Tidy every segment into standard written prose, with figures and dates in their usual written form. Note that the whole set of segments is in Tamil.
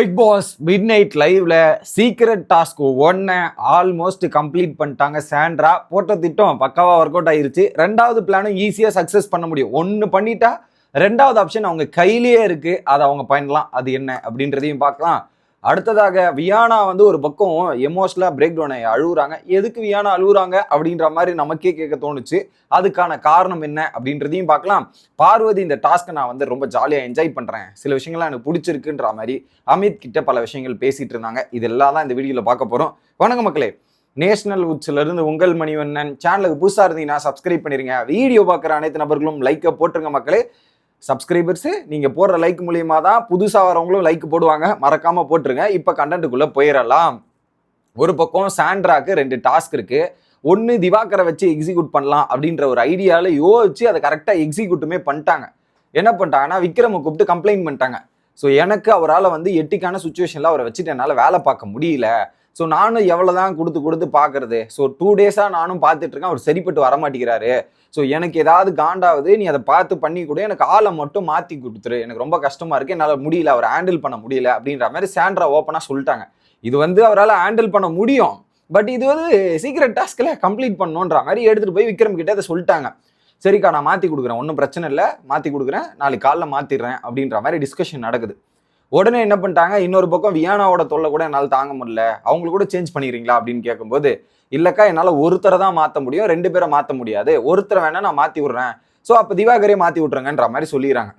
பிக் பாஸ் மிட் நைட் லைவ்ல சீக்ரெட் டாஸ்க் ஒன்னை ஆல்மோஸ்ட் கம்ப்ளீட் பண்ணிட்டாங்க. சாண்ட்ரா போட்ட திட்டம் பக்காவா ஒர்க் அவுட் ஆயிருச்சு. ரெண்டாவது பிளானும் ஈஸியா சக்சஸ் பண்ண முடியும். ஒன்னு பண்ணிட்டா ரெண்டாவது ஆப்ஷன் அவங்க கையிலேயே இருக்கு. அதை அவங்க பண்ணலாம். அது என்ன அப்படின்றதையும் பார்க்கலாம். அடுத்ததாக வியானா ஒரு பக்கம் எமோஷனலா பிரேக் டவுன் ஆகி அழுகுறாங்க. எதுக்கு வியானா அழுகுறாங்க அப்படின்ற மாதிரி நமக்கே கேட்க தோணுச்சு. அதுக்கான காரணம் என்ன அப்படின்றதையும் பார்க்கலாம். பார்வதி இந்த டாஸ்க்கை நான் ரொம்ப ஜாலியாக என்ஜாய் பண்றேன், சில விஷயங்கள்லாம் எனக்கு பிடிச்சிருக்குன்ற மாதிரி அமித் கிட்ட பல விஷயங்கள் பேசிட்டு இருந்தாங்க. இதெல்லாம் தான் இந்த வீடியோல பார்க்க போறோம். வணக்கம் மக்களே, நேஷனல் உட்ஸ்ல இருந்து உங்கள் மணிவண்ணன். சேனலுக்கு புதுசா இருந்தீங்கன்னா சப்ஸ்கிரைப் பண்ணிருங்க. வீடியோ பார்க்குற அனைத்து நபர்களும் லைக்கை போட்டுருங்க மக்களே. சப்ஸ்கிரைபர்ஸ் நீங்க போடுற லைக் மூலியமா தான் புதுசா வரவங்களும் லைக் போடுவாங்க. மறக்காம போட்டுருங்க. இப்ப கண்டென்ட்டுக்குள்ள போயிடலாம். ஒரு பக்கம் சாண்ட்ராக்கு 2 டாஸ்க் இருக்கு. ஒன்னு திவாகரை வச்சு எக்ஸிக்யூட் பண்ணலாம் அப்படின்ற ஒரு ஐடியால யோசிச்சு அதை கரெக்டா எக்ஸிக்யூட்டுமே பண்ணிட்டாங்க. என்ன பண்ணிட்டாங்கன்னா விக்ரமை கூப்பிட்டு கம்ப்ளைண்ட் பண்ணிட்டாங்க. ஸோ எனக்கு அவரால் எட்டிக்கான சுச்சுவேஷன்ல அவரை வச்சுட்டு என்னால் வேலை பார்க்க முடியல. ஸோ நானும் எவ்வளோதான் கொடுத்து பார்க்கறது. ஸோ 2 டேஸாக நானும் பார்த்துட்டு இருக்கேன், அவர் சரிப்பட்டு வரமாட்டேங்கிறாரு. ஸோ எனக்கு ஏதாவது காண்டாவது, நீ அதை பார்த்து பண்ணி கூட எனக்கு ஆளை மட்டும் மாற்றி கொடுத்துரு, எனக்கு ரொம்ப கஷ்டமா இருக்கு, என்னால் முடியல, அவர் ஹேண்டில் பண்ண முடியல அப்படின்ற மாதிரி சாண்ட்ரா ஓப்பனாக சொல்லிட்டாங்க. இது அவரால் ஹேண்டில் பண்ண முடியும், பட் இது சீக்ரெட் டாஸ்கில் கம்ப்ளீட் பண்ணணுன்ற மாதிரி எடுத்துகிட்டு போய் விக்ரம் கிட்டே அதை சொல்லிட்டாங்க. சரிக்கா, நான் மாற்றி கொடுக்குறேன், ஒன்றும் பிரச்சனை இல்லை, மாற்றி கொடுக்குறேன், நாளைக்கு காலைல மாற்றிடுறேன் அப்படின்ற மாதிரி டிஸ்கஷன் நடக்குது. உடனே என்ன பண்ணிட்டாங்க, இன்னொரு பக்கம் வியானாவோட தொல்லை கூட என்னால் தாங்க முடியல, அவங்களுக்கு கூட சேஞ்ச் பண்ணிடுறீங்களா அப்படின்னு கேட்கும்போது, இல்லக்கா என்னால் ஒருத்தரை தான் மாற்ற முடியும், 2 பேரை மாற்ற முடியாது, ஒருத்தரை வேணா நான் மாற்றி விட்றேன், ஸோ அப்போ திவாகரே மாற்றி விட்ருங்கன்ற மாதிரி சொல்லிடுறாங்க.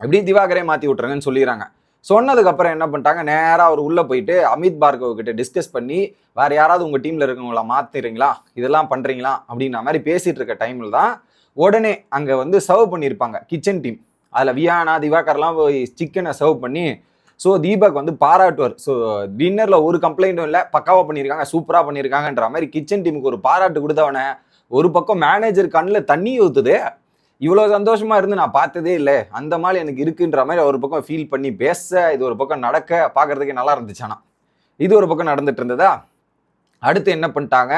அப்படி திவாகரே மாற்றி விட்ருங்கன்னு சொல்லிடுறாங்க. சொன்னதுக்கப்புறம் என்ன பண்ணிட்டாங்க, நேராக அவர் உள்ளே போயிட்டு அமித் பார்கவ் கிட்ட டிஸ்கஸ் பண்ணி, வேற யாராவது உங்கள் டீமில் இருக்கவங்களா மாற்றிடுறீங்களா, இதெல்லாம் பண்ணுறீங்களா அப்படின்ற மாதிரி பேசிகிட்டு இருக்க டைமில் தான் உடனே அங்கே சர்வ் பண்ணியிருப்பாங்க கிச்சன் டீம். அதில் வியானா திவாகர்லாம் சிக்கனை சர்வ் பண்ணி, ஸோ தீபக் பாராட்டுவார். ஸோ டின்னரில் ஒரு கம்ப்ளைண்ட்டும் இல்லை, பக்காவாக பண்ணியிருக்காங்க, சூப்பராக பண்ணியிருக்காங்கன்ற மாதிரி கிச்சன் டீமுக்கு ஒரு பாராட்டு கொடுத்தவனே ஒரு பக்கம் மேனேஜர் கண்ணில் தண்ணி ஊற்றுது. இவ்வளோ சந்தோஷமா இருந்து நான் பார்த்ததே இல்லை, அந்த மாதிரி எனக்கு இருக்குன்ற மாதிரி ஒரு பக்கம் ஃபீல் பண்ணி பேச, இது ஒரு பக்கம் நடக்க பார்க்கறதுக்கே நல்லா இருந்துச்சானா. இது ஒரு பக்கம் நடந்துட்டு இருந்ததா. அடுத்து என்ன பண்ணிட்டாங்க,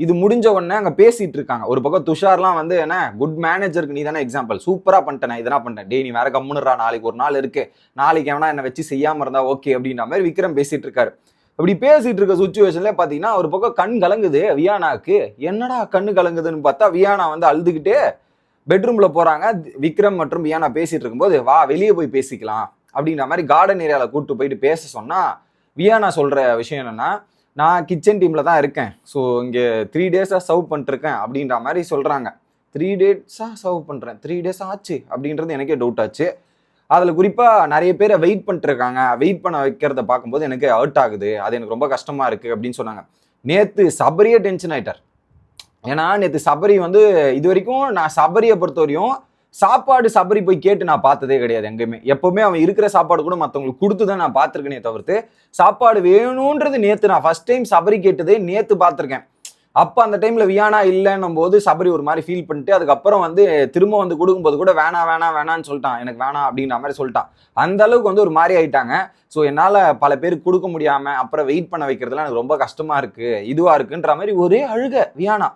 இது முடிஞ்ச உடனே அங்கே பேசிட்டு இருக்காங்க. ஒரு பக்கம் துஷார்லாம் என்ன குட் மேனேஜருக்கு நீ தானே எக்ஸாம்பிள், சூப்பராக பண்ணிட்டேன், இதெல்லாம் பண்ணிட்டேன், டே நீ வேற கம்முன்னுறா, நாளைக்கு ஒரு நாள் இருக்கு, நாளைக்கு எவனா என்னை வச்சு செய்யாமல் இருந்தா ஓகே அப்படின்ற மாதிரி விக்ரம் பேசிட்டு இருக்காரு. அப்படி பேசிட்டு இருக்க சுச்சுவேஷன்ல பார்த்தீங்கன்னா ஒரு பக்கம் கண் கலங்குது வியானாக்கு. என்னடா கண்ணு கலங்குதுன்னு பார்த்தா வியானா அழுதுகிட்டே பெட்ரூம்ல போறாங்க. விக்ரம் மற்றும் வியானா பேசிட்டு இருக்கும்போது, வா வெளியே போய் பேசிக்கலாம் அப்படின்ற மாதிரி கார்டன் ஏரியால கூப்பிட்டு போயிட்டு பேச சொன்னா, வியானா சொல்ற விஷயம் என்னன்னா, நான் கிச்சன் டீம்ல தான் இருக்கேன், ஸோ இங்கே 3 டேஸாக சர்வ் பண்ணிருக்கேன் அப்படின்ற மாதிரி சொல்றாங்க. 3 டேஸாக சர்வ் பண்றேன், 3 டேஸ் ஆச்சு அப்படின்றது எனக்கே டவுட் ஆச்சு. அதில் குறிப்பாக நிறைய பேரை வெயிட் பண்ணிட்டு இருக்காங்க, வெயிட் பண்ண வைக்கிறத பார்க்கும்போது எனக்கு ஹர்ட் ஆகுது, அது எனக்கு ரொம்ப கஷ்டமா இருக்கு அப்படின்னு சொன்னாங்க. நேற்று சபரியே டென்ஷன் ஆயிட்டார். ஏன்னா நேற்று சபரி இது வரைக்கும் நான் சபரியை பொறுத்தவரையும் சாப்பாடு சபரி போய் கேட்டு நான் பார்த்ததே கிடையாது எங்கேயுமே. எப்பவுமே அவன் இருக்கிற சாப்பாடு கூட மற்றவங்களுக்கு கொடுத்து தான் நான் பார்த்துருக்கேனே தவிர்த்து சாப்பாடு வேணும்ன்றது நேற்று நான் ஃபர்ஸ்ட் டைம் சபரி கேட்டதே நேற்று பார்த்துருக்கேன். அப்போ அந்த டைம்ல வியானா இல்லைன்னும் போது சபரி ஒரு மாதிரி ஃபீல் பண்ணிட்டு அதுக்கப்புறம் திரும்ப கொடுக்கும்போது கூட வேணான்னு சொல்லிட்டான், எனக்கு வேணாம் அப்படின்ற மாதிரி சொல்லிட்டான். அந்த அளவுக்கு ஒரு மாதிரி ஆயிட்டாங்க. ஸோ என்னால் பல பேருக்கு கொடுக்க முடியாம அப்புறம் வெயிட் பண்ண வைக்கிறதுலாம் எனக்கு ரொம்ப கஷ்டமா இருக்கு, இதுவா இருக்குன்ற மாதிரி ஒரே அழுக வியானா.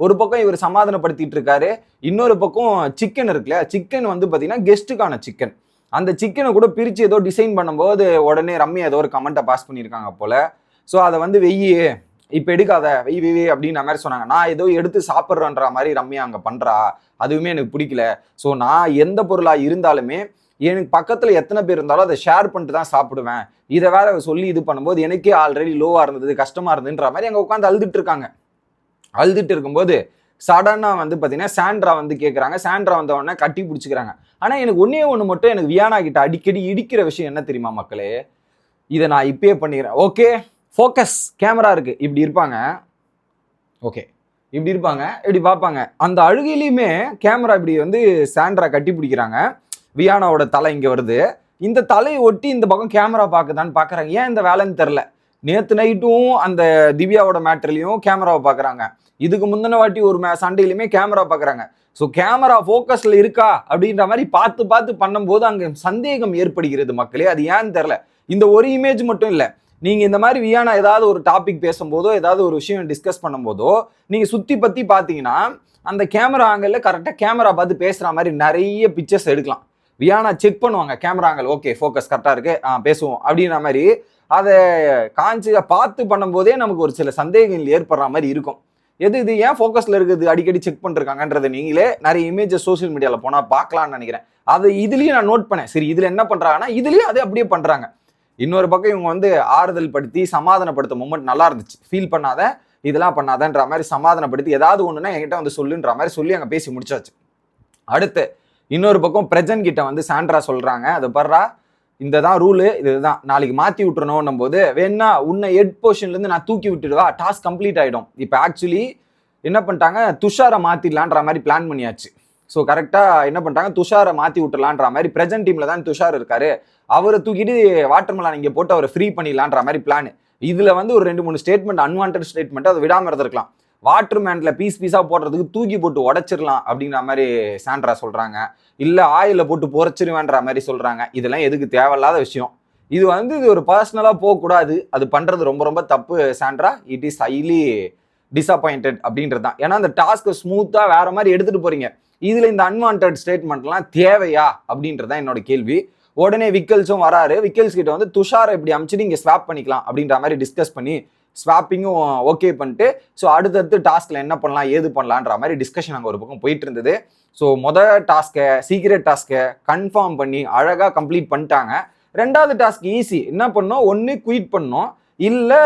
ஒரு பக்கம் இவர் சமாதானப்படுத்திட்டு இருக்காரு, இன்னொரு பக்கம் சிக்கன் இருக்குல்ல, சிக்கன் பார்த்தீங்கன்னா கெஸ்ட்டுக்கான சிக்கன், அந்த சிக்கனை கூட பிரித்து ஏதோ டிசைன் பண்ணும்போது உடனே ரம்யா ஏதோ ஒரு கமெண்ட்டை பாஸ் பண்ணியிருக்காங்க போல. ஸோ அதை வெய்யி, இப்போ எடுக்காத, வெய் அப்படின்ற மாதிரி சொன்னாங்க. நான் ஏதோ எடுத்து சாப்பிட்றேன்ற மாதிரி ரம்யா அங்கே பண்ணுறா, அதுவுமே எனக்கு பிடிக்கல. ஸோ நான் எந்த பொருளாக இருந்தாலுமே எனக்கு பக்கத்தில் எத்தனை பேர் இருந்தாலும் அதை ஷேர் பண்ணிட்டு தான் சாப்பிடுவேன், இதை வேற சொல்லி இது பண்ணும்போது எனக்கே ஆல்ரெடி லோவாக இருந்தது, கஷ்டமாக இருந்ததுன்ற மாதிரி அங்கே உட்காந்து அழுதுட்டு இருக்காங்க. அழுதுட்டு இருக்கும்போது சடனா பார்த்தீங்கன்னா சாண்ட்ரா கேட்குறாங்க. சாண்ட்ரா உடனே கட்டி பிடிச்சிக்கிறாங்க. ஆனால் எனக்கு ஒன்று மட்டும் எனக்கு வியானா கிட்ட அடிக்கடி இடிக்கிற விஷயம் என்ன தெரியுமா மக்களே, இதை நான் இப்பயே பண்ணிக்கிறேன். ஓகே, ஃபோக்கஸ் கேமரா இருக்கு, இப்படி இருப்பாங்க, ஓகே இப்படி இருப்பாங்க, இப்படி பார்ப்பாங்க. அந்த அழுகையிலையுமே கேமரா இப்படி சாண்ட்ரா கட்டி பிடிக்கிறாங்க. வியானாவோட தலை இங்கே வருது, இந்த தலையை ஒட்டி இந்த பக்கம் கேமரா பார்க்குதான்னு பார்க்குறாங்க. ஏன் இந்த வேலைன்னு தெரில. நேற்று நைட்டும் அந்த திவ்யாவோட மேட்டர்லையும் கேமராவை பார்க்குறாங்க, இதுக்கு முந்தின வாட்டி ஒரு சண்டையிலுமே கேமரா பார்க்குறாங்க. ஸோ கேமரா ஃபோக்கஸில் இருக்கா அப்படின்ற மாதிரி பார்த்து பண்ணும்போது அங்கே சந்தேகம் ஏற்படுகிறது மக்களே. அது ஏன்னு தெரில. இந்த ஒரு இமேஜ் மட்டும் இல்லை, நீங்கள் இந்த மாதிரி வியானா ஏதாவது ஒரு டாபிக் பேசும்போதோ ஏதாவது ஒரு விஷயம் டிஸ்கஸ் பண்ணும்போதோ நீங்கள் சுற்றி பற்றி பார்த்தீங்கன்னா அந்த கேமரா ஆங்கிளில் கரெக்டாக கேமரா பார்த்து பேசுகிற மாதிரி நிறைய பிக்சர்ஸ் எடுக்கலாம். வியானா செக் பண்ணுவாங்க கேமராங்கள், ஓகே ஃபோக்கஸ் கரெக்டாக இருக்கு, பேசுவோம் அப்படின்ற மாதிரி அதை காஞ்சி பார்த்து பண்ணும்போதே நமக்கு ஒரு சில சந்தேகங்கள் ஏற்படுற மாதிரி இருக்கும். இது ஏன் ஃபோக்கஸில் இருக்குது அடிக்கடி செக் பண்ணிருக்காங்கன்றதை நீங்களே நிறைய இமேஜஸ் சோசியல் மீடியாவில் போனால் பார்க்கலான்னு நினைக்கிறேன். அது இதுலேயும் நான் நோட் பண்ணேன். சரி இதில் என்ன பண்ணுறாங்கன்னா இதுலேயும் அதை அப்படியே பண்ணுறாங்க. இன்னொரு பக்கம் இவங்க வந்து ஆறுதல் படுத்தி சமாதானப்படுத்த மூமெண்ட் நல்லா இருந்துச்சு. ஃபீல் பண்ணாத, இதெல்லாம் பண்ணாதன்ற மாதிரி சமாதானப்படுத்தி ஏதாவது ஒன்றுனா என்கிட்ட வந்து சொல்லுன்ற மாதிரி சொல்லி அங்கே பேசி முடிச்சாச்சு. அடுத்து இன்னொரு பக்கம் பிரஜன் கிட்ட வந்து சாண்ட்ரா சொல்றாங்க, அது பர்றா இந்த தான் ரூலு, இதுதான் நாளைக்கு மாற்றி விட்டுறணும் போது வேணா உன்னை ஹெட் பொசிஷன்லேருந்து நான் தூக்கி விட்டுடுவா, டாஸ்க் கம்ப்ளீட் ஆகிடும். இப்போ ஆக்சுவலி என்ன பண்ணிட்டாங்க, துஷாரை மாற்றிடலான்ற மாதிரி பிளான் பண்ணியாச்சு. ஸோ கரெக்டாக என்ன பண்ணிட்டாங்க, துஷாரை மாற்றி விட்டுலான்ற மாதிரி. பிரசன்ட் டீமில் தான் துஷார் இருக்காரு, அவரை தூக்கிட்டு வாட்டர்மெலான் இங்கே போட்டு அவரை ஃப்ரீ பண்ணிடலான்ற மாதிரி பிளான். இதில் வந்து ஒரு 2-3 ஸ்டேட்மெண்ட் அன்வான்ட் ஸ்டேட்மெண்ட் அதை விடாமல் இருந்திருக்கலாம். வாட்டர்மேனில் பீஸாக போடுறதுக்கு தூக்கி போட்டு உடச்சிடலாம் அப்படின்ற மாதிரி சாண்ட்ரா சொல்கிறாங்க. இல்லை ஆயிலில் போட்டு பொறைச்சிருவேன்ற மாதிரி சொல்கிறாங்க. இதெல்லாம் எதுக்கு தேவையில்லாத விஷயம். இது வந்து இது ஒரு பர்சனலாக போகக்கூடாது, அது பண்ணுறது ரொம்ப ரொம்ப தப்பு Sandra. It is highly disappointed அப்படின்றது தான். ஏன்னா அந்த டாஸ்க்கை ஸ்மூத்தாக வேற மாதிரி எடுத்துகிட்டு போகிறீங்க, இதில் இந்த அன்வான்ட் ஸ்டேட்மெண்ட்லாம் தேவையா அப்படின்றது தான் என்னோட கேள்வி. உடனே விக்கல்ஸும் வராரு. விக்கல்ஸ் கிட்ட வந்து துஷாரை இப்படி அமிச்சுட்டு இங்கே ஸ்வாப் பண்ணிக்கலாம் அப்படின்ற மாதிரி டிஸ்கஸ் பண்ணி ஸ்வாப்பிங்கும் ஓகே பண்ணிட்டு ஸோ அடுத்தடுத்து டாஸ்கில் என்ன பண்ணலாம் ஏது பண்ணலான்ற மாதிரி டிஸ்கஷன் அங்கே ஒரு பக்கம் போயிட்டு இருந்தது. ஸோ டாஸ்க்கை சீக்ரெட் டாஸ்க்கை கன்ஃபார்ம் பண்ணி அழகாக கம்ப்ளீட் பண்ணிட்டாங்க. ரெண்டாவது டாஸ்க் ஈஸி. என்ன பண்ணோம், ஒன்று குயிட் பண்ணணும், இல்லை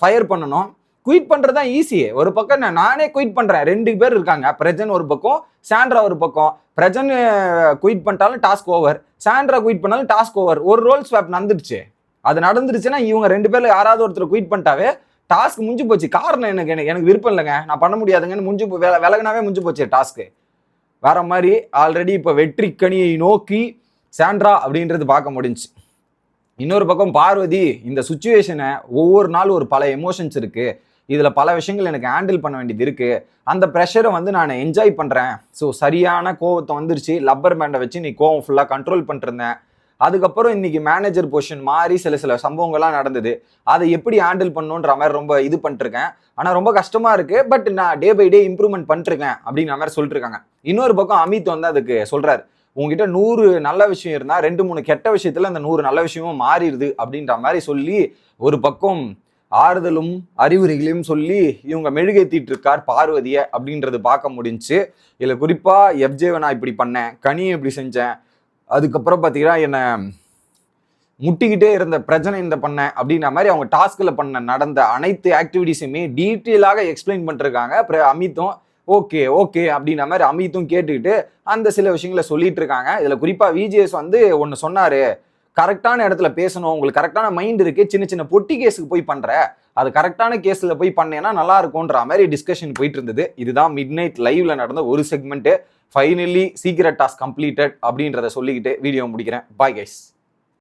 ஃபயர் பண்ணணும். குயிட் பண்ணுறது தான் ஈஸி. ஒரு பக்கம் நானே குயிட் பண்ணுறேன், 2 பேர் இருக்காங்க, பிரஜன் ஒரு பக்கம் சாண்ட்ரா ஒரு பக்கம். பிரஜன் குயிட் பண்ணிட்டாலும் டாஸ்க் ஓவர், சாண்ட்ரா குயிட் பண்ணாலும் டாஸ்க் ஓவர். ஒரு ரோல் ஸ்வாப் நடந்துடுச்சு. அது நடந்துருச்சுன்னா இவங்க 2 பேர்ல யாராவது ஒருத்தர் குயிட் பண்ணிட்டாவே டாஸ்க் முடிஞ்சு போச்சு. காரணம் எனக்கு விருப்பம் இல்லைங்க, நான் பண்ண முடியாதுங்கன்னு விலகினாவே முடிஞ்சு போச்சு டாஸ்க்கு. வேற மாதிரி ஆல்ரெடி இப்போ வெற்றி கனியை நோக்கி சாண்ட்ரா அப்படின்றது பார்க்க முடிஞ்சு. இன்னொரு பக்கம் பார்வதி இந்த சுச்சுவேஷனை ஒவ்வொரு நாள் ஒரு பல எமோஷன்ஸ் இருக்கு, இதில் பல விஷயங்கள் எனக்கு ஹேண்டில் பண்ண வேண்டியது இருக்குது, அந்த ப்ரெஷரை வந்து நான் என்ஜாய் பண்ணுறேன். ஸோ சரியான கோவத்தை வந்துருச்சு, லப்பர் பேண்டை வச்சு நீ கோவம் ஃபுல்லாக கண்ட்ரோல் பண்ணிருந்தேன். அதுக்கப்புறம் இன்னைக்கு மேனேஜர் பொசிஷன் மாறி சில சம்பவங்கள்லாம் நடந்தது, அதை எப்படி ஹேண்டில் பண்ணணுன்ற மாதிரி ரொம்ப இது பண்ணிருக்கேன். ஆனால் ரொம்ப கஷ்டமாக இருக்குது, பட் நான் டே பை டே இம்ப்ரூவ்மெண்ட் பண்ணிருக்கேன் அப்படின்ற மாதிரி சொல்லிட்டு இருக்காங்க. இன்னொரு பக்கம் அமித் வந்து அதுக்கு சொல்கிறார், உங்ககிட்ட 100 நல்ல விஷயம் இருந்தால் 2-3 கெட்ட விஷயத்தில் அந்த 100 நல்ல விஷயமும் மாறிடுது அப்படின்ற மாதிரி சொல்லி ஒரு பக்கம் ஆறுதலும் அறிவுரைகளையும் சொல்லி இவங்க மெழுகேற்றிட்டு இருக்கார் பார்வதியை அப்படின்றது பார்க்க முடிஞ்சு. இதில் குறிப்பாக எஃப்ஜேவை நான் இப்படி பண்ணேன், கனியை இப்படி செஞ்சேன், அதுக்கப்புறம் பார்த்தீங்கன்னா என்னை முட்டிக்கிட்டே இருந்த பிரச்சனை இந்த பண்ணேன் அப்படின்ற மாதிரி அவங்க டாஸ்கில் நடந்த அனைத்து ஆக்டிவிட்டிஸுமே டீட்டெயிலாக எக்ஸ்பிளைன் பண்ணிருக்காங்க. அப்புறம் அமித்தும் ஓகே அப்படின்ற மாதிரி அமித்தும் கேட்டுக்கிட்டு அந்த சில விஷயங்களை சொல்லிட்டு இருக்காங்க. இதில் குறிப்பாக விஜிஎஸ் வந்து ஒன்று சொன்னார், கரெக்டான இடத்துல பேசணும், உங்களுக்கு கரெக்டான மைண்ட் இருக்கு, சின்ன பொட்டி கேஸுக்கு போய் பண்ற, அது கரெக்டான கேஸில் போய் பண்ணேன்னா நல்லா இருக்கும்ன்ற மாதிரி டிஸ்கஷன் போயிட்டு இருந்தது. இதுதான் மிட் நைட் லைவ்ல நடந்த ஒரு segment. Finally secret task completed அப்படின்றத சொல்லிக்கிட்டு வீடியோ முடிக்கிறேன். Bye guys.